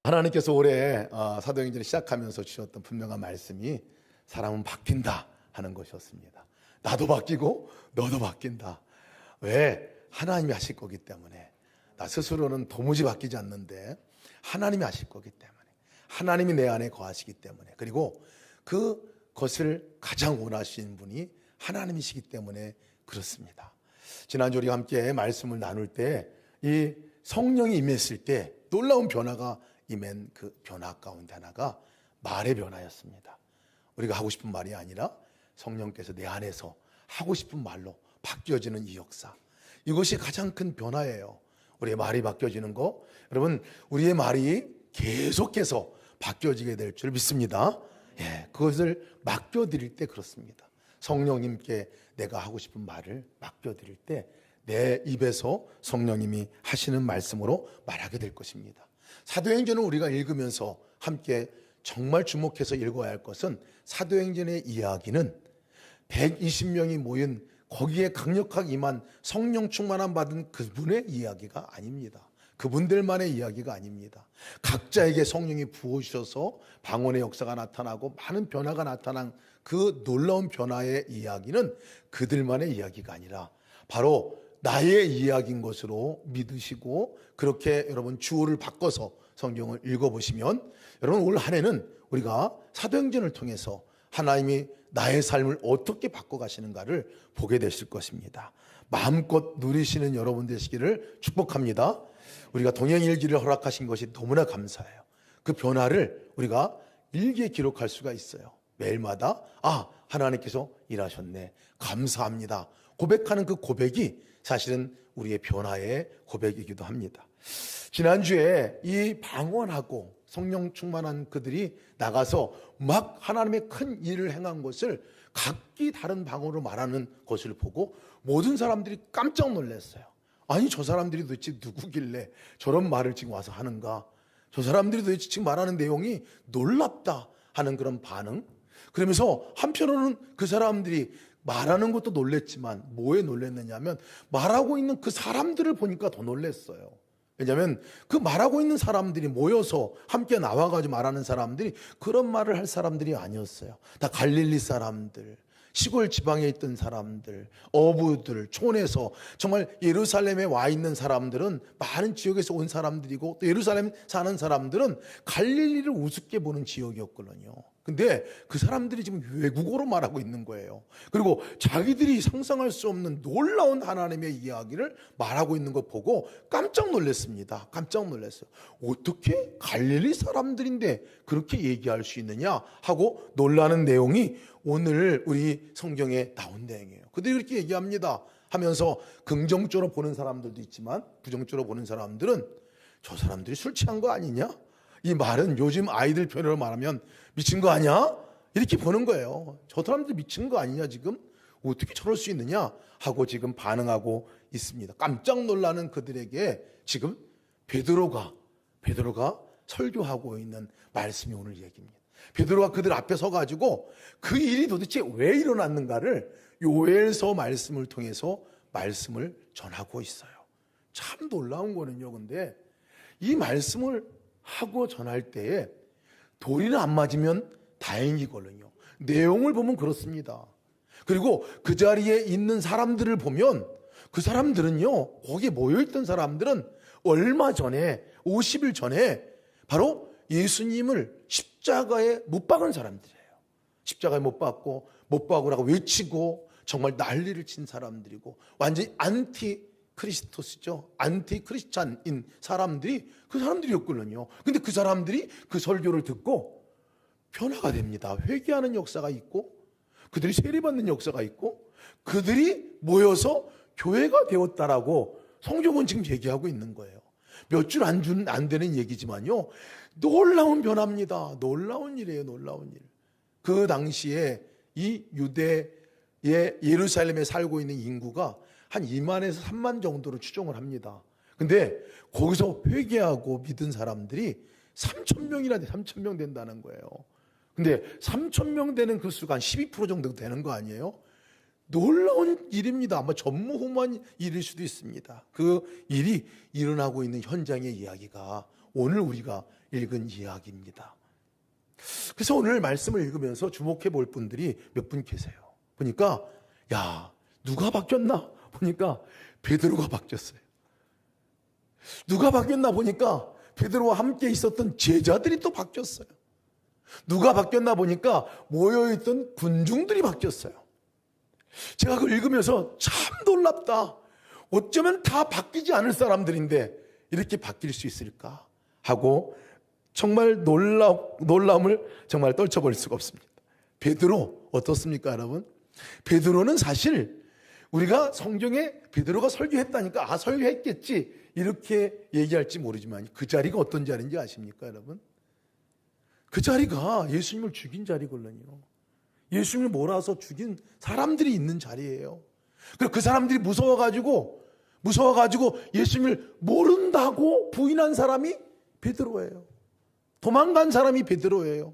하나님께서 올해 사도행전을 시작하면서 주셨던 분명한 말씀이 사람은 바뀐다 하는 것이었습니다. 나도 바뀌고 너도 바뀐다. 왜? 하나님이 하실 거기 때문에. 나 스스로는 도무지 바뀌지 않는데 하나님이 하실 거기 때문에, 하나님이 내 안에 거하시기 때문에, 그리고 그것을 가장 원하시는 분이 하나님이시기 때문에 그렇습니다. 지난주 우리가 함께 말씀을 나눌 때 이 성령이 임했을 때 놀라운 변화가 임한 그 변화 가운데 하나가 말의 변화였습니다. 우리가 하고 싶은 말이 아니라 성령께서 내 안에서 하고 싶은 말로 바뀌어지는 이 역사, 이것이 가장 큰 변화예요. 우리의 말이 바뀌어지는 거, 여러분, 우리의 말이 계속해서 바뀌어지게 될 줄 믿습니다. 그것을 맡겨드릴 때 그렇습니다. 성령님께 내가 하고 싶은 말을 맡겨드릴 때 내 입에서 성령님이 하시는 말씀으로 말하게 될 것입니다. 사도행전을 우리가 읽으면서 함께 정말 주목해서 읽어야 할 것은, 사도행전의 이야기는 120명이 모인 거기에 강력하게 임한 성령 충만함 받은 그분의 이야기가 아닙니다. 그분들만의 이야기가 아닙니다. 각자에게 성령이 부어주셔서 방언의 역사가 나타나고 많은 변화가 나타난 그 놀라운 변화의 이야기는 그들만의 이야기가 아니라 바로 나의 이야기인 것으로 믿으시고, 그렇게 여러분 주어를 바꿔서 성경을 읽어보시면 여러분 올 한 해는 우리가 사도행전을 통해서 하나님이 나의 삶을 어떻게 바꿔가시는가를 보게 되실 것입니다. 마음껏 누리시는 여러분 되시기를 축복합니다. 우리가 동행일기를 허락하신 것이 너무나 감사해요. 그 변화를 우리가 일기에 기록할 수가 있어요. 매일마다 하나님께서 일하셨네, 감사합니다, 고백하는 그 고백이 사실은 우리의 변화의 고백이기도 합니다. 지난주에 이 방언하고 성령 충만한 그들이 나가서 막 하나님의 큰 일을 행한 것을 각기 다른 방언으로 말하는 것을 보고 모든 사람들이 깜짝 놀랐어요. 아니, 저 사람들이 도대체 누구길래 저런 말을 지금 와서 하는가? 저 사람들이 도대체 지금 말하는 내용이 놀랍다 하는 그런 반응. 그러면서 한편으로는 그 사람들이 말하는 것도 놀랬지만 뭐에 놀랬느냐면 말하고 있는 그 사람들을 보니까 더 놀랬어요. 왜냐하면 그 말하고 있는 사람들이 모여서 함께 나와가지고 말하는 사람들이 그런 말을 할 사람들이 아니었어요. 다 갈릴리 사람들, 시골 지방에 있던 사람들, 어부들, 촌에서 정말 예루살렘에 와 있는 사람들은 많은 지역에서 온 사람들이고, 또 예루살렘 사는 사람들은 갈릴리를 우습게 보는 지역이었거든요. 근데 그 사람들이 지금 외국어로 말하고 있는 거예요. 그리고 자기들이 상상할 수 없는 놀라운 하나님의 이야기를 말하고 있는 거 보고 깜짝 놀랐습니다. 깜짝 놀랐어요. 어떻게 갈릴리 사람들인데 그렇게 얘기할 수 있느냐 하고 놀라는 내용이 오늘 우리 성경에 나온 내용이에요. 그들이 그렇게 얘기합니다 하면서 긍정적으로 보는 사람들도 있지만 부정적으로 보는 사람들은 저 사람들이 술 취한 거 아니냐? 이 말은 요즘 아이들 표현으로 말하면 미친 거 아니야? 이렇게 보는 거예요. 저 사람들 미친 거 아니냐 지금? 어떻게 저럴 수 있느냐? 하고 지금 반응하고 있습니다. 깜짝 놀라는 그들에게 지금 베드로가 설교하고 있는 말씀이 오늘 얘기입니다. 베드로가 그들 앞에 서가지고 그 일이 도대체 왜 일어났는가를 요엘서 말씀을 통해서 말씀을 전하고 있어요. 참 놀라운 거는요. 근데 이 말씀을 하고 전할 때에 도리는 안 맞으면 다행이거든요. 내용을 보면 그렇습니다. 그리고 그 자리에 있는 사람들을 보면 그 사람들은요, 거기에 모여있던 사람들은 얼마 전에 50일 전에 바로 예수님을 십자가에 못 박은 사람들이에요. 십자가에 못 박으라고 외치고 정말 난리를 친 사람들이고 완전히 크리스토스죠. 안티 크리스찬인 사람들이 그 사람들이었거든요. 근데 그 사람들이 그 설교를 듣고 변화가 됩니다. 회개하는 역사가 있고, 그들이 세례받는 역사가 있고, 그들이 모여서 교회가 되었다라고 성경은 지금 얘기하고 있는 거예요. 몇 줄 안 되는 얘기지만요, 놀라운 변화입니다. 놀라운 일이에요. 놀라운 일. 그 당시에 이 유대의 예루살렘에 살고 있는 인구가 한 2만에서 3만 정도로 추정을 합니다. 근데 거기서 회개하고 믿은 사람들이 3,000명 된다는 거예요. 근데 3,000명 되는 그 수가 한 12% 정도 되는 거 아니에요? 놀라운 일입니다. 아마 전무후무한 일일 수도 있습니다. 그 일이 일어나고 있는 현장의 이야기가 오늘 우리가 읽은 이야기입니다. 그래서 오늘 말씀을 읽으면서 주목해 볼 분들이 몇 분 계세요. 보니까 야, 누가 바뀌었나 보니까 베드로가 바뀌었어요. 누가 바뀌었나 보니까 베드로와 함께 있었던 제자들이 또 바뀌었어요. 누가 바뀌었나 보니까 모여있던 군중들이 바뀌었어요. 제가 그걸 읽으면서 참 놀랍다. 어쩌면 다 바뀌지 않을 사람들인데 이렇게 바뀔 수 있을까 하고 정말 놀라움을 정말 떨쳐버릴 수가 없습니다. 베드로 어떻습니까, 여러분? 베드로는 사실 우리가 성경에 베드로가 설교했다니까 설교했겠지 이렇게 얘기할지 모르지만 그 자리가 어떤 자리인지 아십니까, 여러분? 그 자리가 예수님을 죽인 자리거든요. 예수님을 몰아서 죽인 사람들이 있는 자리예요. 그리고 그 사람들이 무서워가지고 예수님을 모른다고 부인한 사람이 베드로예요. 도망간 사람이 베드로예요.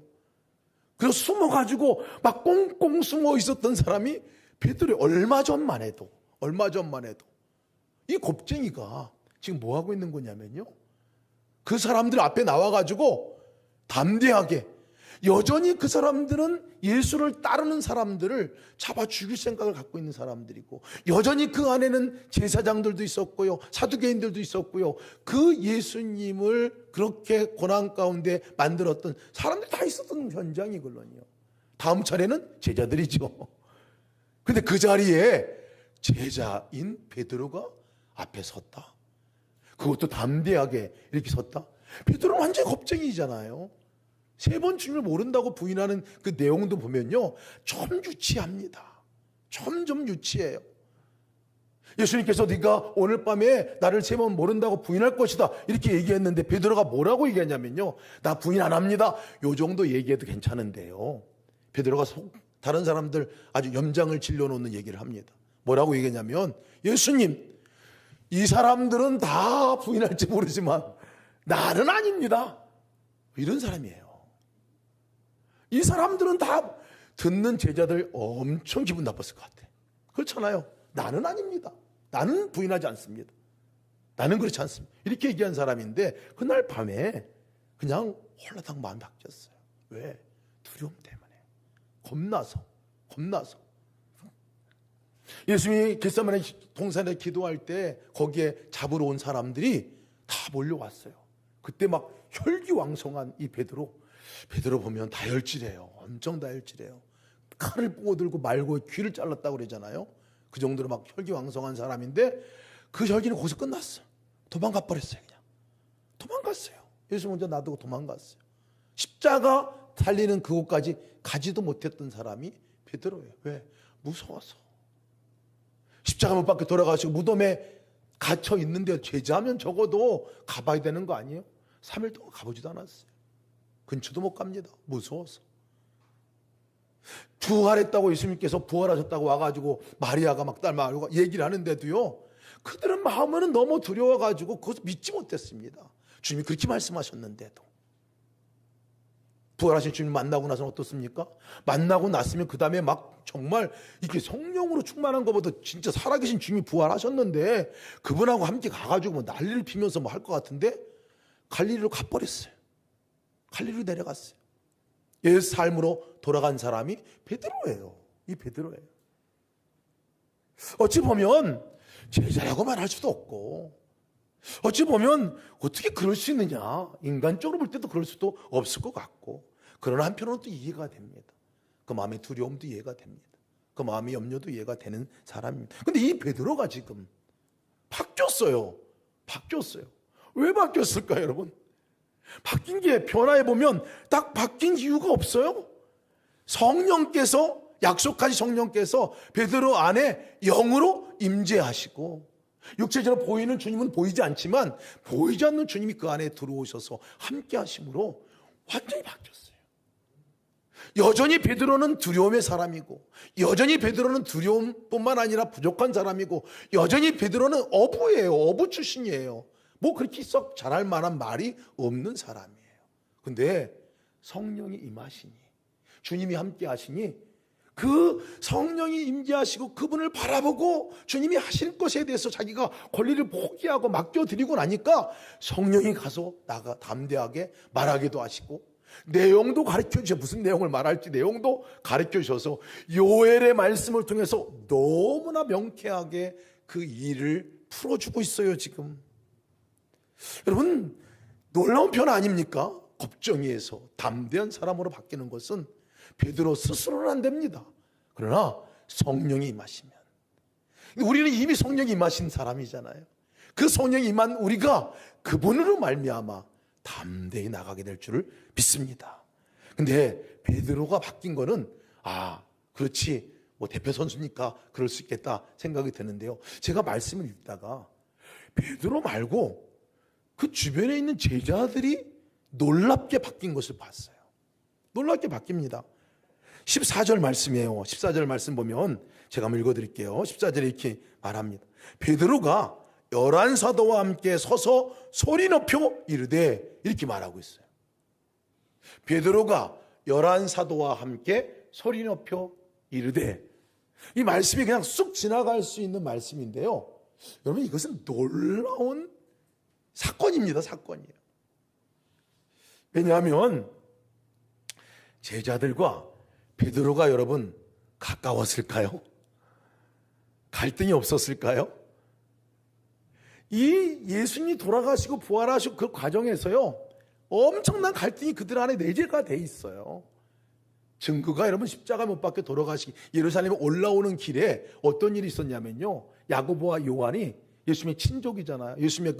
그래서 숨어가지고 막 꽁꽁 숨어 있었던 사람이 베드로예요. 얼마 전만 해도 이 겁쟁이가 지금 뭐 하고 있는 거냐면요, 그 사람들 앞에 나와가지고 담대하게 여전히 그 사람들은 예수를 따르는 사람들을 잡아 죽일 생각을 갖고 있는 사람들이고, 여전히 그 안에는 제사장들도 있었고요, 사두개인들도 있었고요, 그 예수님을 그렇게 고난 가운데 만들었던 사람들이 다 있었던 현장이거든요. 다음 차례는 제자들이죠. 근데 그 자리에 제자인 베드로가 앞에 섰다. 그것도 담대하게 이렇게 섰다. 베드로는 완전히 겁쟁이잖아요. 3번 주님을 모른다고 부인하는 그 내용도 보면요, 좀 유치합니다. 좀 유치해요. 예수님께서 네가 오늘 밤에 나를 3번 모른다고 부인할 것이다 이렇게 얘기했는데 베드로가 뭐라고 얘기하냐면요, 나 부인 안 합니다. 요 정도 얘기해도 괜찮은데요, 베드로가 다른 사람들 아주 염장을 질러놓는 얘기를 합니다. 뭐라고 얘기했냐면, 예수님, 이 사람들은 다 부인할지 모르지만 나는 아닙니다. 이런 사람이에요. 이 사람들은 다 듣는 제자들 엄청 기분 나빴을 것 같아. 그렇잖아요. 나는 아닙니다. 나는 부인하지 않습니다. 나는 그렇지 않습니다. 이렇게 얘기한 사람인데 그날 밤에 그냥 홀라당 마음이 바뀌었어요. 왜? 두려움 때문에. 겁나서. 예수님이 겟세마네 동산에 기도할 때 거기에 잡으러 온 사람들이 다 몰려왔어요. 그때 막 혈기왕성한 이 베드로 보면 다혈질해요. 엄청 다혈질해요. 칼을 뽀들고 말고 귀를 잘랐다고 그러잖아요. 그 정도로 막 혈기왕성한 사람인데 그 혈기는 거기서 끝났어. 도망가 버렸어요. 그냥 도망갔어요. 예수 먼저 놔두고 도망갔어요. 십자가 달리는 그곳까지 가지도 못했던 사람이 베드로예요. 왜? 무서워서. 십자가 못 밖에 돌아가시고 무덤에 갇혀 있는데 제자면 적어도 가봐야 되는 거 아니에요? 3일 동안 가보지도 않았어요. 근처도 못 갑니다. 무서워서. 부활했다고 예수님께서 부활하셨다고 와가지고 마리아가 막 딸마리아가 얘기를 하는데도요, 그들은 마음은 너무 두려워가지고 그것을 믿지 못했습니다. 주님이 그렇게 말씀하셨는데도. 부활하신 주님 만나고 나서는 어떻습니까? 만나고 났으면 그 다음에 막 정말 이렇게 성령으로 충만한 것보다 진짜 살아계신 주님이 부활하셨는데 그분하고 함께 가가지고 뭐 난리를 피면서 뭐 할 것 같은데 갈릴리로 가버렸어요. 갈릴리로 내려갔어요. 옛 삶으로 돌아간 사람이 베드로예요. 이 베드로예요. 어찌 보면 제자라고 말할 수도 없고, 어찌 보면 어떻게 그럴 수 있느냐, 인간적으로 볼 때도 그럴 수도 없을 것 같고, 그러나 한편으로는 또 이해가 됩니다. 그 마음의 두려움도 이해가 됩니다. 그 마음의 염려도 이해가 되는 사람입니다. 근데 이 베드로가 지금 바뀌었어요. 왜 바뀌었을까요, 여러분? 바뀐 게 변화해보면 딱 바뀐 이유가 없어요. 성령께서, 약속하신 성령께서 베드로 안에 영으로 임재하시고, 육체적으로 보이는 주님은 보이지 않지만 보이지 않는 주님이 그 안에 들어오셔서 함께 하심으로 완전히 바뀌었어요. 여전히 베드로는 두려움의 사람이고, 여전히 베드로는 두려움뿐만 아니라 부족한 사람이고, 여전히 베드로는 어부예요. 어부 출신이에요. 뭐 그렇게 썩 잘할 만한 말이 없는 사람이에요. 근데 성령이 임하시니, 주님이 함께 하시니 그 성령이 임재하시고 그분을 바라보고 주님이 하실 것에 대해서 자기가 권리를 포기하고 맡겨드리고 나니까 성령이 가서 나가 담대하게 말하기도 하시고 내용도 가르쳐 주셔. 무슨 내용을 말할지 내용도 가르쳐 주셔서 요엘의 말씀을 통해서 너무나 명쾌하게 그 일을 풀어주고 있어요. 지금 여러분, 놀라운 변화 아닙니까? 겁쟁이에서 담대한 사람으로 바뀌는 것은 베드로 스스로는 안 됩니다. 그러나 성령이 임하시면, 우리는 이미 성령이 임하신 사람이잖아요. 그 성령이 임한 우리가 그분으로 말미암아 담대히 나가게 될 줄을 믿습니다. 근데 베드로가 바뀐 거는 그렇지, 뭐 대표 선수니까 그럴 수 있겠다 생각이 드는데요. 제가 말씀을 읽다가 베드로 말고 그 주변에 있는 제자들이 놀랍게 바뀐 것을 봤어요. 놀랍게 바뀝니다. 14절 말씀이에요. 14절 말씀 보면 제가 한번 읽어드릴게요. 14절에 이렇게 말합니다. 베드로가 11사도와 함께 서서 소리 높여 이르되, 이렇게 말하고 있어요. 베드로가 11사도와 함께 소리 높여 이르되, 이 말씀이 그냥 쑥 지나갈 수 있는 말씀인데요, 여러분, 이것은 놀라운 사건입니다. 사건이에요. 왜냐하면 제자들과 베드로가 여러분 가까웠을까요? 갈등이 없었을까요? 이 예수님이 돌아가시고 부활하시고 그 과정에서요, 엄청난 갈등이 그들 안에 내재가 돼 있어요. 증거가 여러분 십자가 못 박혀 돌아가시기, 예루살렘에 올라오는 길에 어떤 일이 있었냐면요, 야고보와 요한이 예수님의 친족이잖아요. 예수님의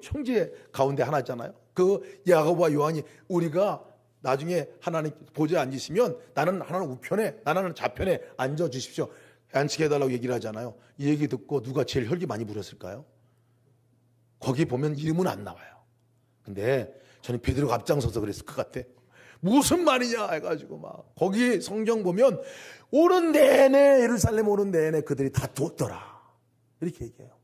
형제 가운데 하나잖아요. 그 야고보와 요한이, 우리가 나중에 하나님 보좌에 앉으시면 나는 하나님 우편에, 나는 좌편에 앉아주십시오, 안치게 해달라고 얘기를 하잖아요. 이 얘기 듣고 누가 제일 혈기 많이 부렸을까요? 거기 보면 이름은 안 나와요. 근데 저는 베드로가 앞장서서 그랬을 것 같아. 무슨 말이냐 해가지고 막, 거기 성경 보면 오는 내내, 예루살렘 오는 내내 그들이 다투었더라, 이렇게 얘기해요.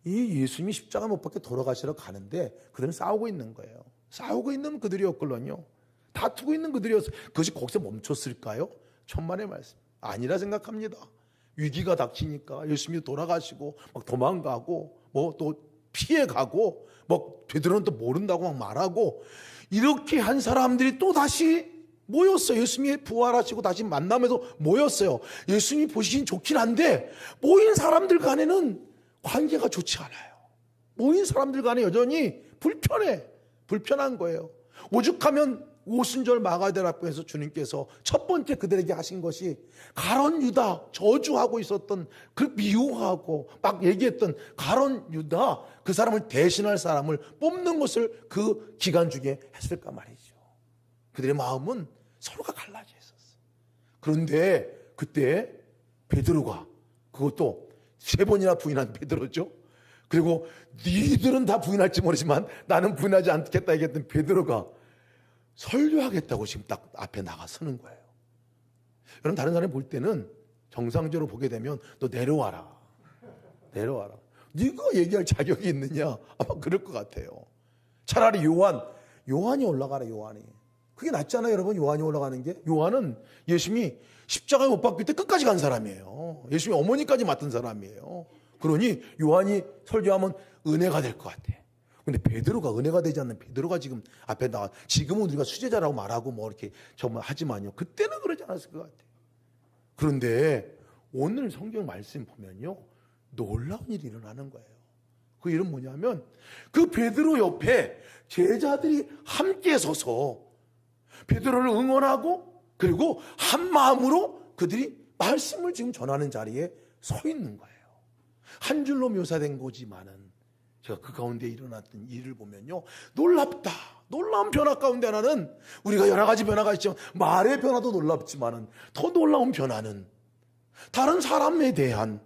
이 예수님이 십자가 못 박혀 돌아가시러 가는데 그들은 싸우고 있는 거예요. 싸우고 있는 그들이었거든요. 다투고 있는 그들이었어요. 그것이 거기서 멈췄을까요? 천만의 말씀, 아니라 생각합니다. 위기가 닥치니까 예수님이 돌아가시고 막 도망가고 뭐 또 피해가고, 뭐 베드로는 또 모른다고 막 말하고, 이렇게 한 사람들이 또 다시 모였어요. 예수님이 부활하시고 다시 만나면서 모였어요. 예수님이 보시긴 좋긴 한데 모인 사람들 간에는 관계가 좋지 않아요. 모인 사람들 간에 여전히 불편한 거예요. 오죽하면 오순절 마가들 앞에서 주님께서 첫 번째 그들에게 하신 것이 가론 유다, 저주하고 있었던, 그 미워하고 막 얘기했던 가론 유다, 그 사람을 대신할 사람을 뽑는 것을 그 기간 중에 했을까 말이죠. 그들의 마음은 서로가 갈라져 있었어요. 그런데 그때 베드로가, 그것도 3번이나 부인한 베드로죠. 그리고 니들은 다 부인할지 모르지만 나는 부인하지 않겠다 얘기했던 베드로가 설교하겠다고 지금 딱 앞에 나가 서는 거예요. 여러분, 다른 사람이 볼 때는 정상적으로 보게 되면 너 내려와라. 네가 얘기할 자격이 있느냐, 아마 그럴 것 같아요. 차라리 요한이 올라가라. 요한이, 그게 낫잖아요. 여러분, 요한이 올라가는 게. 요한은 예수님이 십자가에 못 박힐 때 끝까지 간 사람이에요. 예수님이 어머니까지 맡은 사람이에요. 그러니 요한이 설교하면 은혜가 될 것 같아. 근데 베드로가 은혜가 되지 않는 베드로가 지금 앞에 나와, 지금은 우리가 수제자라고 말하고 뭐 이렇게 정말 하지만요, 그때는 그러지 않았을 것 같아요. 그런데 오늘 성경 말씀 보면요, 놀라운 일이 일어나는 거예요. 그 일은 뭐냐면, 그 베드로 옆에 제자들이 함께 서서 베드로를 응원하고, 그리고 한 마음으로 그들이 말씀을 지금 전하는 자리에 서 있는 거예요. 한 줄로 묘사된 거지만은 제가 그 가운데 일어났던 일을 보면요, 놀랍다. 놀라운 변화 가운데 하나는, 우리가 여러 가지 변화가 있지만 말의 변화도 놀랍지만은 더 놀라운 변화는 다른 사람에 대한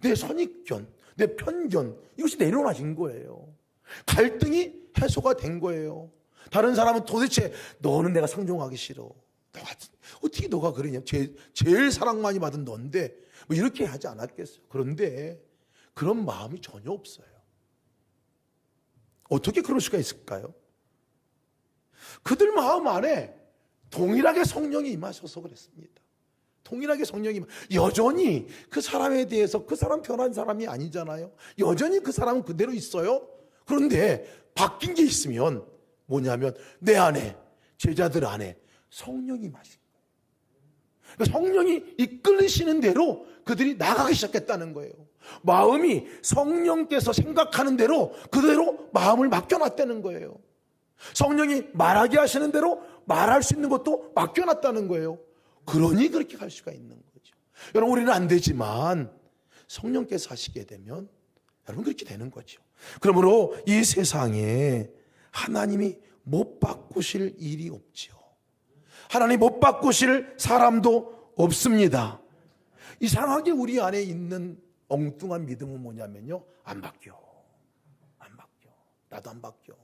내 선입견, 내 편견, 이것이 내려놔진 거예요. 갈등이 해소가 된 거예요. 다른 사람은 도대체 너는 내가 상종하기 싫어, 어떻게 너가 그러냐, 제일 사랑 많이 받은 넌데 뭐 이렇게 하지 않았겠어요. 그런데 그런 마음이 전혀 없어요. 어떻게 그럴 수가 있을까요? 그들 마음 안에 동일하게 성령이 임하셔서 그랬습니다. 동일하게 성령이 여전히 그 사람에 대해서 그 사람 변한 사람이 아니잖아요. 여전히 그 사람은 그대로 있어요. 그런데 바뀐 게 있으면 뭐냐면 내 안에, 제자들 안에 성령이 임하신 거예요. 그러니까 성령이 이끌리시는 대로 그들이 나가기 시작했다는 거예요. 마음이 성령께서 생각하는 대로 그대로 마음을 맡겨놨다는 거예요. 성령이 말하게 하시는 대로 말할 수 있는 것도 맡겨놨다는 거예요. 그러니 그렇게 갈 수가 있는 거죠. 여러분, 우리는 안 되지만 성령께서 하시게 되면 여러분 그렇게 되는 거죠. 그러므로 이 세상에 하나님이 못 바꾸실 일이 없죠. 하나님 못 바꾸실 사람도 없습니다. 이상하게 우리 안에 있는 엉뚱한 믿음은 뭐냐면요, 안 바뀌어. 안 바뀌어. 나도 안 바뀌어.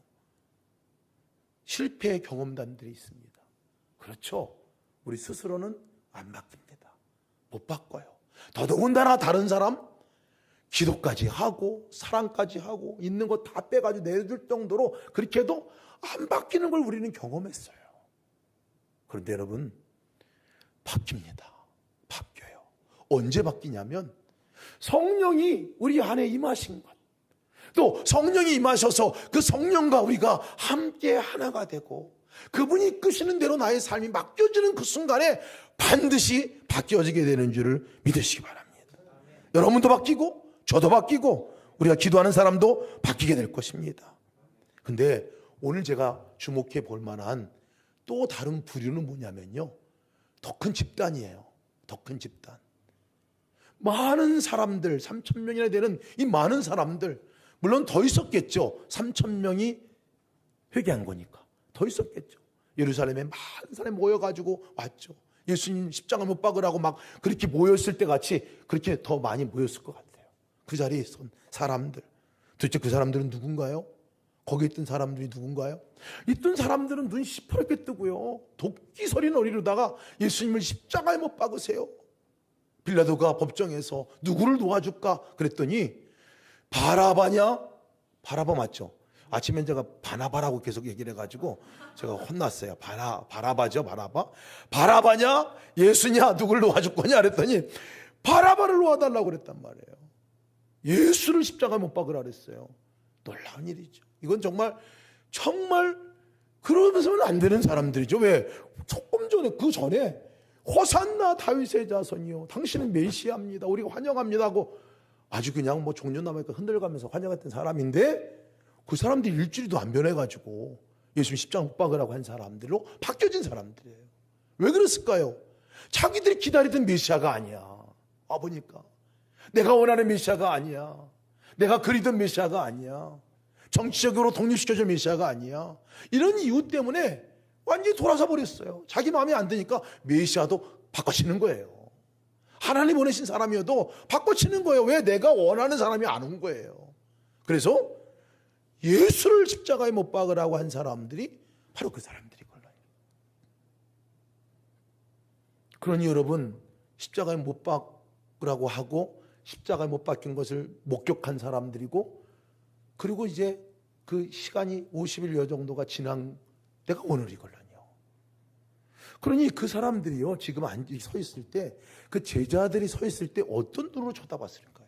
실패의 경험담들이 있습니다. 그렇죠. 우리 스스로는 안 바뀝니다. 못 바꿔요. 더더군다나 다른 사람 기도까지 하고 사랑까지 하고 있는 거 다 빼가지고 내줄 정도로 그렇게 해도 안 바뀌는 걸 우리는 경험했어요. 그런데 여러분, 바뀝니다. 바뀌어요. 언제 바뀌냐면 성령이 우리 안에 임하신 것, 또 성령이 임하셔서 그 성령과 우리가 함께 하나가 되고 그분이 이끄시는 대로 나의 삶이 맡겨지는 그 순간에 반드시 바뀌어지게 되는 줄을 믿으시기 바랍니다. 여러분도 바뀌고 저도 바뀌고 우리가 기도하는 사람도 바뀌게 될 것입니다. 근데 오늘 제가 주목해 볼 만한 또 다른 부류는 뭐냐면요, 더 큰 집단이에요. 더 큰 집단. 많은 사람들, 3,000명이나 되는 이 많은 사람들, 물론 더 있었겠죠. 3,000명이 회개한 거니까 더 있었겠죠. 예루살렘에 많은 사람이 모여가지고 왔죠. 예수님 십자가 못 박으라고 막 그렇게 모였을 때 같이 그렇게 더 많이 모였을 것 같아요. 그 자리에 있던 사람들, 도대체 그 사람들은 누군가요? 거기 있던 사람들이 누군가요? 있던 사람들은 눈 시퍼렇게 뜨고요, 도끼 소리 노리려다가 예수님을 십자가에 못 박으세요. 빌라도가 법정에서 누구를 도와줄까 그랬더니 바라바냐? 바라바 맞죠? 아침에 제가 바나바라고 계속 얘기를 해가지고 제가 혼났어요. 바라바죠, 바라바. 바라바냐? 예수냐? 누구를 도와줄 거냐? 그랬더니 바라바를 도와달라고 그랬단 말이에요. 예수를 십자가에 못 박으라 그랬어요. 놀라운 일이죠. 이건 정말 그러면서는 안 되는 사람들이죠. 왜? 조금 전에, 그 전에 호산나 다윗의 자손이요, 당신은 메시아입니다, 우리가 환영합니다 하고 아주 그냥 뭐 종려나무니까 흔들가면서 환영했던 사람인데, 그 사람들이 일주일도 안 변해가지고 예수님 십자가 못 박으라고 한 사람들로 바뀌어진 사람들이에요. 왜 그랬을까요? 자기들이 기다리던 메시아가 아니야. 와보니까 내가 원하는 메시아가 아니야. 내가 그리던 메시아가 아니야. 정치적으로 독립시켜줄 메시아가 아니야. 이런 이유 때문에 완전히 돌아서 버렸어요. 자기 마음에 안 드니까 메시아도 바꿔치는 거예요. 하나님 보내신 사람이어도 바꿔치는 거예요. 왜? 내가 원하는 사람이 안 온 거예요. 그래서 예수를 십자가에 못 박으라고 한 사람들이 바로 그 사람들이걸요. 그러니 여러분, 십자가에 못 박으라고 하고 십자가에 못 박힌 것을 목격한 사람들이고, 그리고 이제 그 시간이 50일여 정도가 지난 때가 오늘이걸요. 그러니 그 사람들이요, 지금 서 있을 때, 그 제자들이 서 있을 때 어떤 눈으로 쳐다봤을까요?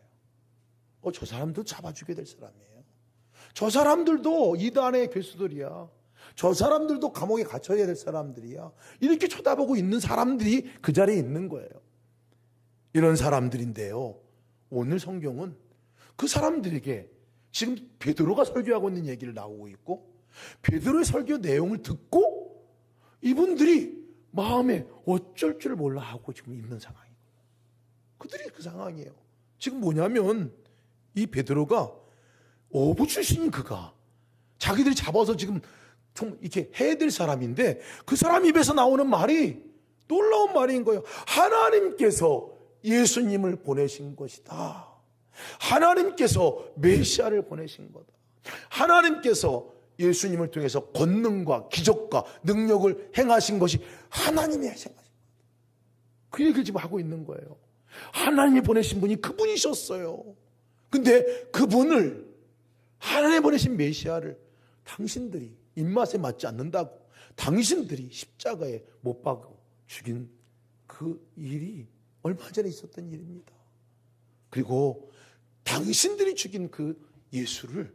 저 사람도 잡아주게 될 사람이에요. 저 사람들도 이단의 괴수들이야. 저 사람들도 감옥에 갇혀야 될 사람들이야. 이렇게 쳐다보고 있는 사람들이 그 자리에 있는 거예요. 이런 사람들인데요, 오늘 성경은 그 사람들에게 지금 베드로가 설교하고 있는 얘기를 나오고 있고, 베드로의 설교 내용을 듣고 이분들이 마음에 어쩔 줄 몰라 하고 지금 있는 상황이에요. 그들이 그 상황이에요. 지금 뭐냐면 이 베드로가 어부 출신인 그가 자기들이 잡아서 지금 좀 이렇게 해야 될 사람인데, 그 사람 입에서 나오는 말이 놀라운 말인 거예요. 하나님께서 예수님을 보내신 것이다. 하나님께서 메시아를 보내신 거다. 하나님께서 예수님을 통해서 권능과 기적과 능력을 행하신 것이 하나님이 하신 것입니다. 그 얘기를 지금 하고 있는 거예요. 하나님이 보내신 분이 그분이셨어요. 근데 그분을, 하나님이 보내신 메시아를 당신들이 입맛에 맞지 않는다고 당신들이 십자가에 못 박고 죽인 그 일이 얼마 전에 있었던 일입니다. 그리고 당신들이 죽인 그 예수를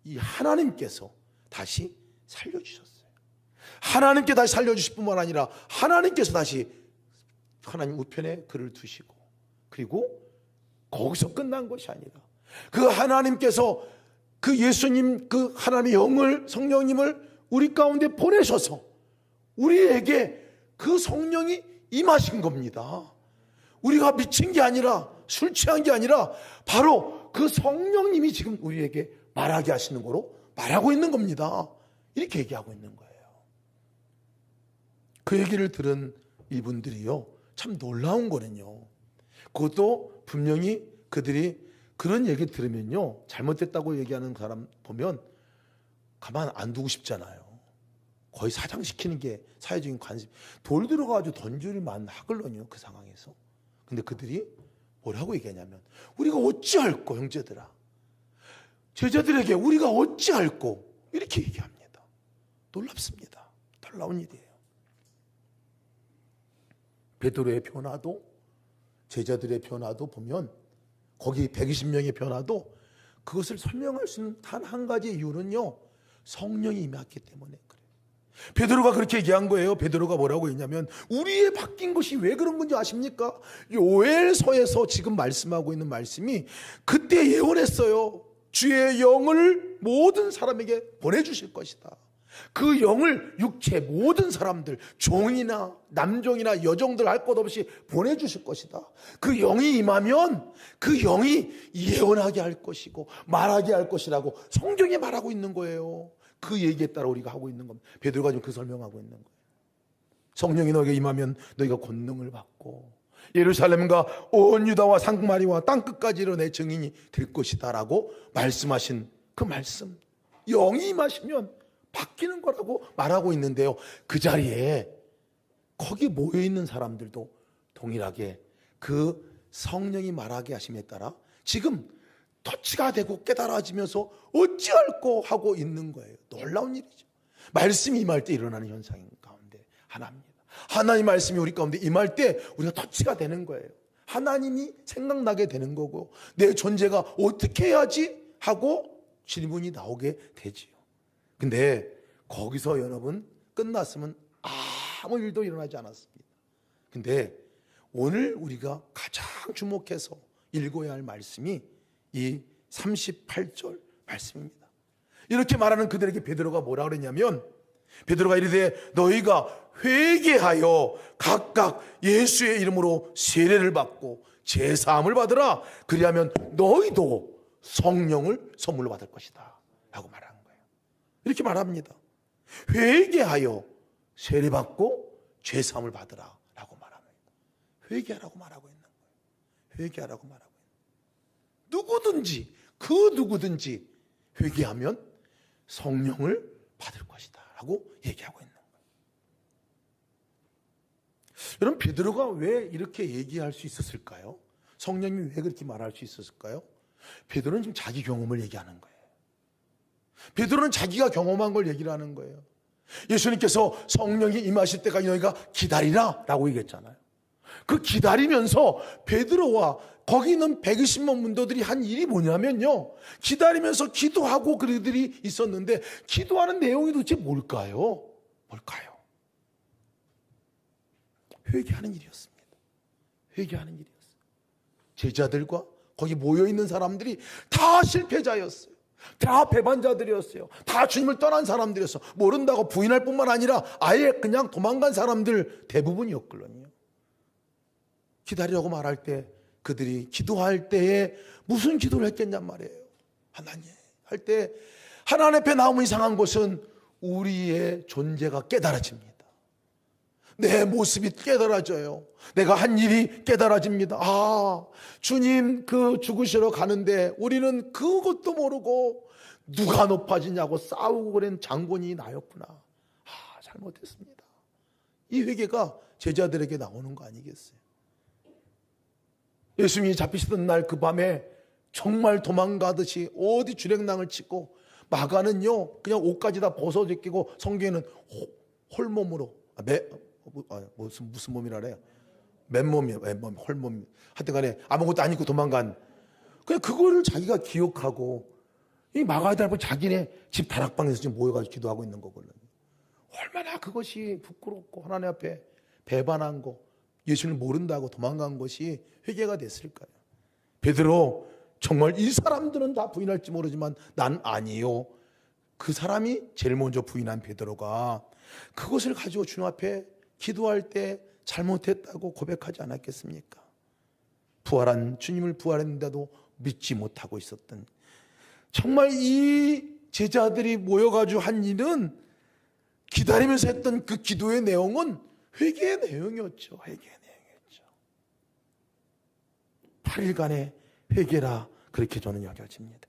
이 하나님께서 다시 살려주셨어요. 하나님께 다시 살려주실 뿐만 아니라 하나님께서 다시 하나님 우편에 그를 두시고, 그리고 거기서 끝난 것이 아니라 그 하나님께서 그 예수님, 그 하나님의 영을, 성령님을 우리 가운데 보내셔서 우리에게 그 성령이 임하신 겁니다. 우리가 미친 게 아니라, 술 취한 게 아니라 바로 그 성령님이 지금 우리에게 말하게 하시는 거로 말하고 있는 겁니다. 이렇게 얘기하고 있는 거예요. 그 얘기를 들은 이분들이요, 참 놀라운 거는요, 그것도 분명히 그들이 그런 얘기 들으면요, 잘못됐다고 얘기하는 사람 보면 가만 안 두고 싶잖아요. 거의 사장시키는 게 사회적인 관심. 돌 들어가지고 던질만 하걸런요, 그 상황에서. 근데 그들이 뭐라고 얘기하냐면, 우리가 어찌할꼬, 형제들아, 제자들에게 우리가 어찌할꼬, 이렇게 얘기합니다. 놀랍습니다. 놀라운 일이에요. 베드로의 변화도, 제자들의 변화도 보면, 거기 120명의 변화도 그것을 설명할 수 있는 단 한 가지 이유는요, 성령이 임했기 때문에 그래요. 베드로가 그렇게 얘기한 거예요. 베드로가 뭐라고 했냐면, 우리의 바뀐 것이 왜 그런 건지 아십니까? 요엘서에서 지금 말씀하고 있는 말씀이 그때 예언했어요. 주의 영을 모든 사람에게 보내주실 것이다. 그 영을 육체 모든 사람들, 종이나 남종이나 여종들 할 것 없이 보내주실 것이다. 그 영이 임하면 그 영이 예언하게 할 것이고 말하게 할 것이라고 성경에 말하고 있는 거예요. 그 얘기에 따라 우리가 하고 있는 겁니다. 베드로가 지금 그 설명하고 있는 거예요. 성령이 너에게 임하면 너희가 권능을 받고 예루살렘과 온 유다와 상마리와 땅끝까지로 내 증인이 될 것이다 라고 말씀하신 그 말씀, 영이 임하시면 바뀌는 거라고 말하고 있는데요, 그 자리에 거기 모여있는 사람들도 동일하게 그 성령이 말하게 하심에 따라 지금 터치가 되고 깨달아지면서 어찌할꼬 하고 있는 거예요. 놀라운 일이죠. 말씀이 임할 때 일어나는 현상 가운데 하나입니다. 하나님 말씀이 우리 가운데 임할 때 우리가 터치가 되는 거예요. 하나님이 생각나게 되는 거고, 내 존재가 어떻게 해야지 하고 질문이 나오게 되지요. 근데 거기서 여러분 끝났으면 아무 일도 일어나지 않았습니다. 근데 오늘 우리가 가장 주목해서 읽어야 할 말씀이 이 38절 말씀입니다. 이렇게 말하는 그들에게 베드로가 뭐라 그랬냐면, 베드로가 이르되 너희가 회개하여 각각 예수의 이름으로 세례를 받고 제사함을 받으라. 그리하면 너희도 성령을 선물로 받을 것이다 라고 말하는 거예요. 이렇게 말합니다. 회개하여 세례 받고 제사함을 받으라 라고 말합니다. 회개하라고 말하고 있는 거예요. 회개하라고 말하고 있는 거예요. 누구든지, 그 누구든지 회개하면 성령을 받을 것이다 라고 얘기하고 있는 거예요. 여러분, 베드로가 왜 이렇게 얘기할 수 있었을까요? 성령님이 왜 그렇게 말할 수 있었을까요? 베드로는 지금 자기 경험을 얘기하는 거예요. 베드로는 자기가 경험한 걸 얘기를 하는 거예요. 예수님께서 성령이 임하실 때까지 너희가 기다리라 라고 얘기했잖아요. 그 기다리면서 베드로와 거기 있는 120명 문도들이 한 일이 뭐냐면요, 기다리면서 기도하고 그들이 있었는데, 기도하는 내용이 도대체 뭘까요? 회개하는 일이었습니다. 회개하는 일이었어요. 제자들과 거기 모여있는 사람들이 다 실패자였어요. 다 배반자들이었어요. 다 주님을 떠난 사람들이었어요. 모른다고 부인할 뿐만 아니라 아예 그냥 도망간 사람들 대부분이었거든요. 기다리라고 말할 때 그들이 기도할 때에 무슨 기도를 했겠냔 말이에요. 하나님 할 때 하나님 앞에 나오면 이상한 것은 우리의 존재가 깨달아집니다. 내 모습이 깨달아져요. 내가 한 일이 깨달아집니다. 주님 그 죽으시러 가는데 우리는 그것도 모르고 누가 높아지냐고 싸우고 그런 장본인이 나였구나. 잘못했습니다. 이 회개가 제자들에게 나오는 거 아니겠어요? 예수님이 잡히시던 날 그 밤에 정말 도망가듯이 어디 주랭랑을 치고, 마가는요 그냥 옷까지 다 벗어 제끼고 성경에는 홀몸으로 무슨 몸이라 그래요? 맨몸이에요. 맨몸, 홀몸. 하여튼간에 아무것도 안 입고 도망간. 그냥 그거를 자기가 기억하고 이 마가다라고 자기네 집 다락방에서 지금 모여가지고 기도하고 있는 거거든요. 얼마나 그것이 부끄럽고 하나님 앞에 배반한 거, 예수를 모른다고 도망간 것이 회개가 됐을까요? 베드로, 정말 이 사람들은 다 부인할지 모르지만 난 아니요. 그 사람이 제일 먼저 부인한 베드로가 그것을 가지고 주님 앞에 기도할 때 잘못했다고 고백하지 않았겠습니까? 부활한 주님을 부활했는데도 믿지 못하고 있었던, 정말 이 제자들이 모여가지고 한 일은 기다리면서 했던 그 기도의 내용은 회개의 내용이었죠. 회개의 내용이었죠. 8일간의 회개라 그렇게 저는 여겨집니다.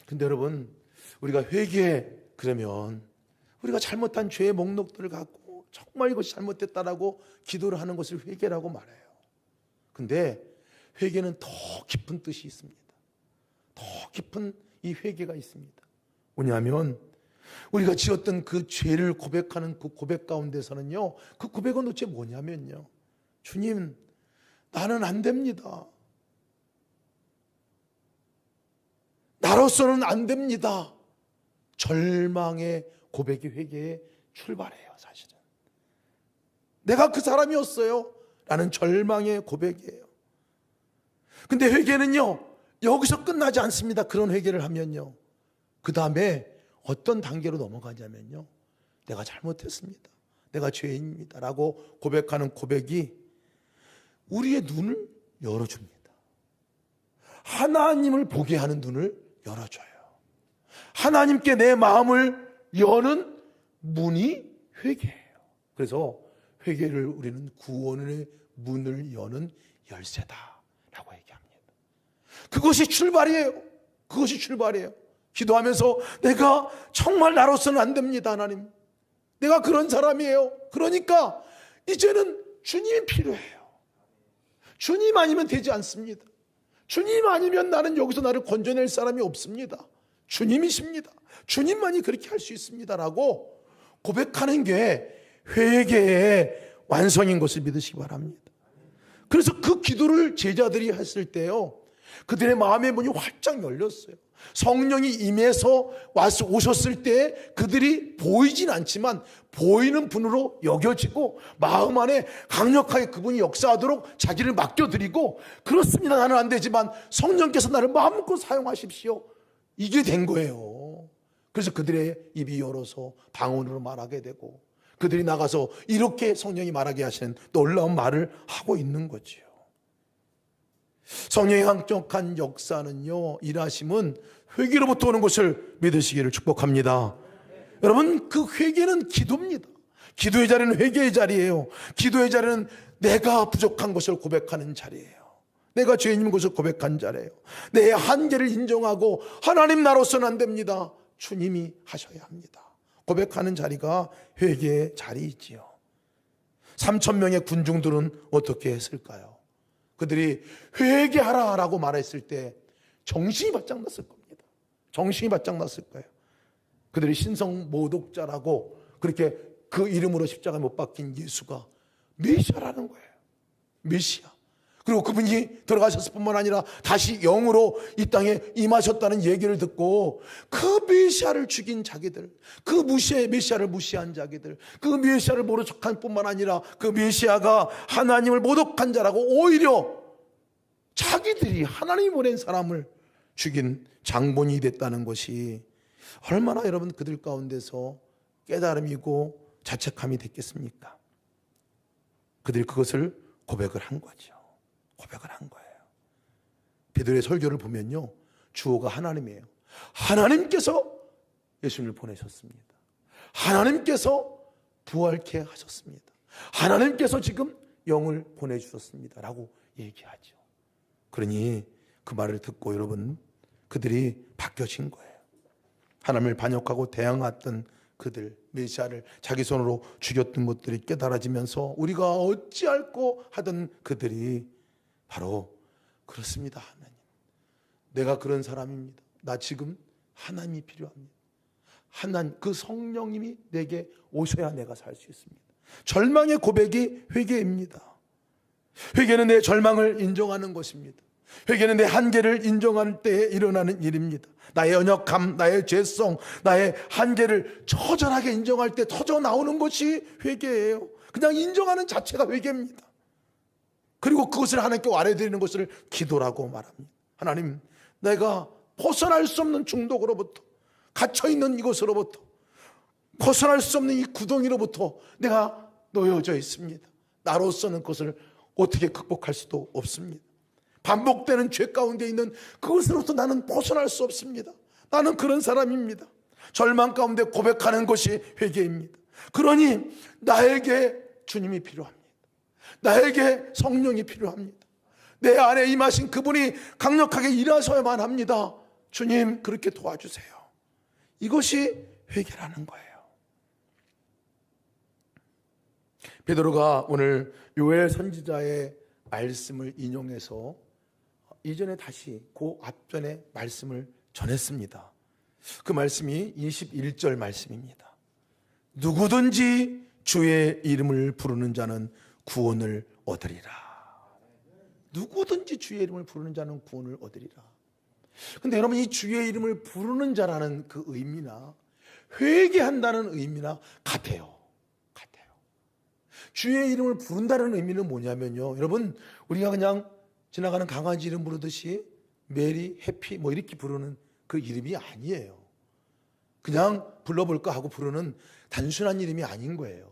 근데 여러분, 우리가 회개 그러면 우리가 잘못한 죄의 목록들을 갖고 정말 이것이 잘못됐다라고 기도를 하는 것을 회개라고 말해요. 근데 회개는 더 깊은 뜻이 있습니다. 더 깊은 이 회개가 있습니다. 뭐냐면 우리가 지었던 그 죄를 고백하는 그 고백 가운데서는요, 그 고백은 도대체 뭐냐면요, 주님, 나는 안 됩니다. 나로서는 안 됩니다. 절망의 고백이 회개의 출발이에요. 사실은 내가 그 사람이었어요 라는 절망의 고백이에요. 근데 회개는요 여기서 끝나지 않습니다. 그런 회개를 하면요, 그 다음에 어떤 단계로 넘어가냐면요, 내가 잘못했습니다, 내가 죄인입니다 라고 고백하는 고백이 우리의 눈을 열어줍니다. 하나님을 보게 하는 눈을 열어줘요. 하나님께 내 마음을 여는 문이 회개예요. 그래서 회개를 우리는 구원의 문을 여는 열쇠다라고 얘기합니다. 그것이 출발이에요. 그것이 출발이에요. 기도하면서 내가 정말 나로서는 안 됩니다. 하나님, 내가 그런 사람이에요. 그러니까 이제는 주님이 필요해요. 주님 아니면 되지 않습니다. 주님 아니면 나는 여기서 나를 건져낼 사람이 없습니다. 주님이십니다. 주님만이 그렇게 할 수 있습니다라고 고백하는 게 회개의 완성인 것을 믿으시기 바랍니다. 그래서 그 기도를 제자들이 했을 때요, 그들의 마음의 문이 활짝 열렸어요. 성령이 임해서 오셨을 때 그들이 보이진 않지만 보이는 분으로 여겨지고 마음 안에 강력하게 그분이 역사하도록 자기를 맡겨드리고, 그렇습니다, 나는 안 되지만 성령께서 나를 마음껏 사용하십시오, 이게 된 거예요. 그래서 그들의 입이 열어서 방언으로 말하게 되고 그들이 나가서 이렇게 성령이 말하게 하시는 놀라운 말을 하고 있는 거지요. 성령의 강력한 역사는요, 일하심은 회개로부터 오는 것을 믿으시기를 축복합니다. 여러분, 그 회개는 기도입니다. 기도의 자리는 회개의 자리예요. 기도의 자리는 내가 부족한 것을 고백하는 자리예요. 내가 죄인인 것을 고백한 자리예요. 내 한계를 인정하고 하나님, 나로서는 안 됩니다, 주님이 하셔야 합니다, 고백하는 자리가 회개의 자리이지요. 3,000명의 군중들은 어떻게 했을까요? 그들이 회개하라라고 말했을 때 정신이 바짝 났을 겁니다. 정신이 바짝 났을 거예요. 그들이 신성 모독자라고 그렇게 그 이름으로 십자가에 못 박힌 예수가 메시아라는 거예요. 메시아. 그리고 그분이 들어가셨을 뿐만 아니라 다시 영으로 이 땅에 임하셨다는 얘기를 듣고 그 메시아를 죽인 자기들, 그 메시아를 무시한 자기들, 그 메시아를 모른 척한 뿐만 아니라 그 메시아가 하나님을 모독한 자라고 오히려 자기들이 하나님이 보낸 사람을 죽인 장본이 됐다는 것이 얼마나 여러분 그들 가운데서 깨달음이고 자책함이 됐겠습니까? 그들이 그것을 고백을 한 거죠. 고백을 한 거예요. 베드로의 설교를 보면요, 주어가 하나님이에요. 하나님께서 예수님을 보내셨습니다. 하나님께서 부활케 하셨습니다. 하나님께서 지금 영을 보내주셨습니다 라고 얘기하죠. 그러니 그 말을 듣고 여러분, 그들이 바뀌어진 거예요. 하나님을 반역하고 대항했던 그들, 메시아를 자기 손으로 죽였던 것들이 깨달아지면서 우리가 어찌할꼬 하던 그들이 바로 그렇습니다. 하나님, 내가 그런 사람입니다. 나 지금 하나님이 필요합니다. 하나님, 그 성령님이 내게 오셔야 내가 살 수 있습니다. 절망의 고백이 회개입니다. 회개는 내 절망을 인정하는 것입니다. 회개는 내 한계를 인정할 때에 일어나는 일입니다. 나의 연약함, 나의 죄성, 나의 한계를 처절하게 인정할 때 터져 나오는 것이 회개예요. 그냥 인정하는 자체가 회개입니다. 그리고 그것을 하나님께 아뢰드리는 것을 기도라고 말합니다. 하나님, 내가 벗어날 수 없는 중독으로부터, 갇혀있는 이곳으로부터, 벗어날 수 없는 이 구덩이로부터 내가 놓여져 있습니다. 나로서는 그것을 어떻게 극복할 수도 없습니다. 반복되는 죄 가운데 있는 그것으로부터 나는 벗어날 수 없습니다. 나는 그런 사람입니다. 절망 가운데 고백하는 것이 회개입니다. 그러니 나에게 주님이 필요합니다. 나에게 성령이 필요합니다. 내 안에 임하신 그분이 강력하게 일하셔야만 합니다. 주님, 그렇게 도와주세요. 이것이 회개라는 거예요. 베드로가 오늘 요엘 선지자의 말씀을 인용해서 이전에 다시 그 앞전에 말씀을 전했습니다. 그 말씀이 21절 말씀입니다. 누구든지 주의 이름을 부르는 자는 구원을 얻으리라. 누구든지 주의 이름을 부르는 자는 구원을 얻으리라. 근데 여러분, 이 주의 이름을 부르는 자라는 그 의미나 회개한다는 의미나 같아요. 주의 이름을 부른다는 의미는 뭐냐면요, 여러분, 우리가 그냥 지나가는 강아지 이름 부르듯이 메리, 해피 뭐 이렇게 부르는 그 이름이 아니에요. 그냥 불러볼까 하고 부르는 단순한 이름이 아닌 거예요.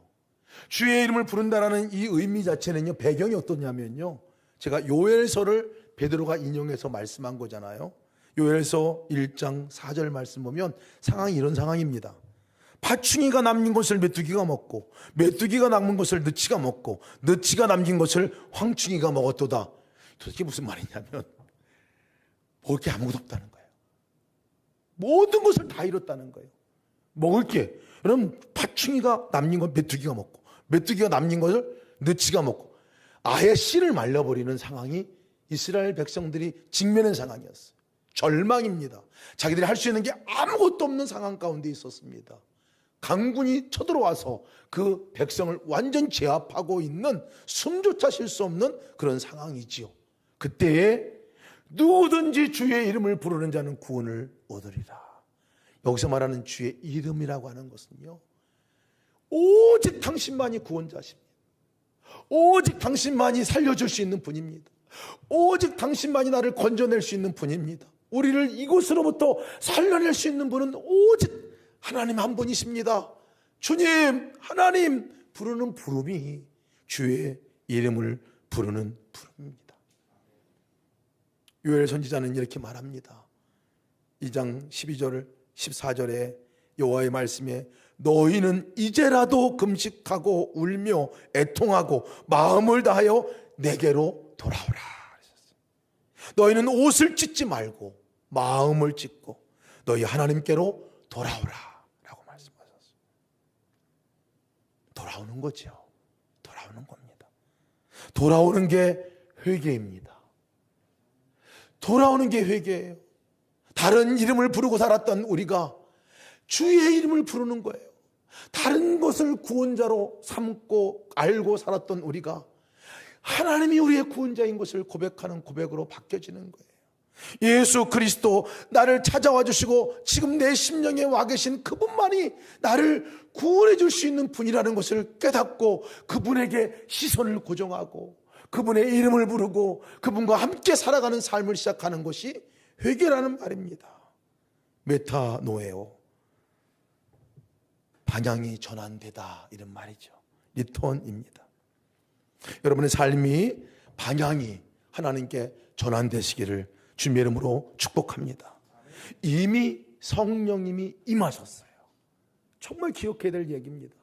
주의 이름을 부른다라는 이 의미 자체는요, 배경이 어떠냐면요, 제가 요엘서를 베드로가 인용해서 말씀한 거잖아요. 요엘서 1장 4절 말씀 보면 상황이 이런 상황입니다. 파충이가 남긴 것을 메뚜기가 먹고, 메뚜기가 남은 것을 느치가 먹고, 느치가 남긴 것을 황충이가 먹었도다. 도대체 무슨 말이냐면 먹을 게 아무것도 없다는 거예요. 모든 것을 다 잃었다는 거예요. 먹을 게, 여러분, 파충이가 남긴 걸 메뚜기가 먹고, 메뚜기가 남긴 것을 느치가 먹고, 아예 씨를 말려버리는 상황이 이스라엘 백성들이 직면한 상황이었어요. 절망입니다. 자기들이 할 수 있는 게 아무것도 없는 상황 가운데 있었습니다. 강군이 쳐들어와서 그 백성을 완전 제압하고 있는, 숨조차 쉴 수 없는 그런 상황이지요. 그때에 누구든지 주의 이름을 부르는 자는 구원을 얻으리라. 여기서 말하는 주의 이름이라고 하는 것은요, 오직 당신만이 구원자십니다. 오직 당신만이 살려줄 수 있는 분입니다. 오직 당신만이 나를 건져낼 수 있는 분입니다. 우리를 이곳으로부터 살려낼 수 있는 분은 오직 하나님 한 분이십니다. 주님, 하나님 부르는 부름이 주의 이름을 부르는 부름입니다. 요엘 선지자는 이렇게 말합니다. 2장 12절 14절에 여호와의 말씀에 너희는 이제라도 금식하고 울며 애통하고 마음을 다하여 내게로 돌아오라. 너희는 옷을 찢지 말고 마음을 찢고 너희 하나님께로 돌아오라 라고 말씀하셨어요. 돌아오는 거죠. 돌아오는 겁니다. 돌아오는 게 회개입니다. 돌아오는 게 회개예요. 다른 이름을 부르고 살았던 우리가 주의 이름을 부르는 거예요. 다른 것을 구원자로 삼고 알고 살았던 우리가 하나님이 우리의 구원자인 것을 고백하는 고백으로 바뀌어지는 거예요. 예수 그리스도, 나를 찾아와 주시고 지금 내 심령에 와 계신 그분만이 나를 구원해 줄 수 있는 분이라는 것을 깨닫고 그분에게 시선을 고정하고 그분의 이름을 부르고 그분과 함께 살아가는 삶을 시작하는 것이 회개라는 말입니다. 메타노에오, 반향이 전환되다, 이런 말이죠. 리턴입니다. 여러분의 삶이 반향이 하나님께 전환되시기를 주님의 이름으로 축복합니다. 이미 성령님이 임하셨어요. 정말 기억해야 될 얘기입니다.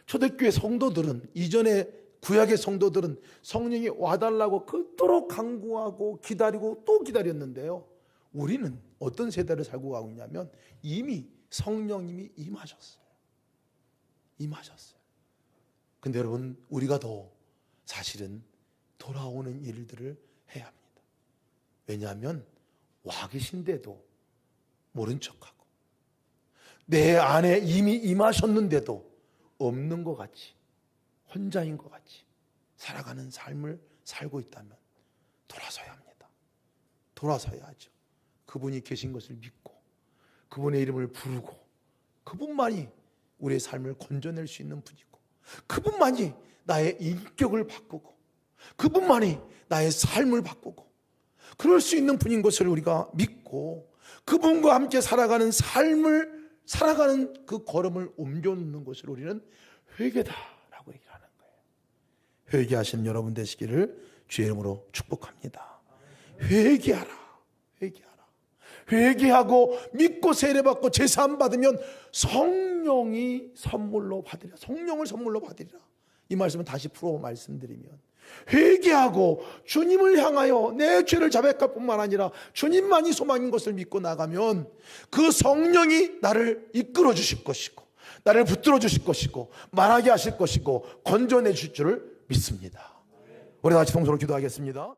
초대교회 성도들은, 이전에 구약의 성도들은 성령이 와달라고 그토록 간구하고 기다리고 또 기다렸는데요, 우리는 어떤 세대를 살고 가고 있냐면 이미 성령님이 임하셨어요. 근데 여러분, 우리가 더 사실은 돌아오는 일들을 해야 합니다. 왜냐하면 와 계신데도 모른 척하고 내 안에 이미 임하셨는데도 없는 것 같이 혼자인 것 같이 살아가는 삶을 살고 있다면 돌아서야 합니다. 돌아서야 하죠. 그분이 계신 것을 믿고 그분의 이름을 부르고 그분만이 우리의 삶을 건져낼 수 있는 분이고 그분만이 나의 인격을 바꾸고 그분만이 나의 삶을 바꾸고 그럴 수 있는 분인 것을 우리가 믿고 그분과 함께 살아가는 삶을 살아가는 그 걸음을 옮겨놓는 것을 우리는 회개다라고 얘기를 하는 거예요. 회개하시는 여러분 되시기를 주의 이름으로 축복합니다. 회개하라. 회개하고 믿고 세례받고 제사함 받으면 성령이 선물로 받으리라. 성령을 선물로 받으리라. 이 말씀은 다시 풀어 말씀드리면 회개하고 주님을 향하여 내 죄를 자백할 뿐만 아니라 주님만이 소망인 것을 믿고 나가면 그 성령이 나를 이끌어 주실 것이고 나를 붙들어 주실 것이고 말하게 하실 것이고 건져내 주실 줄을 믿습니다. 우리 같이 동서로 기도하겠습니다.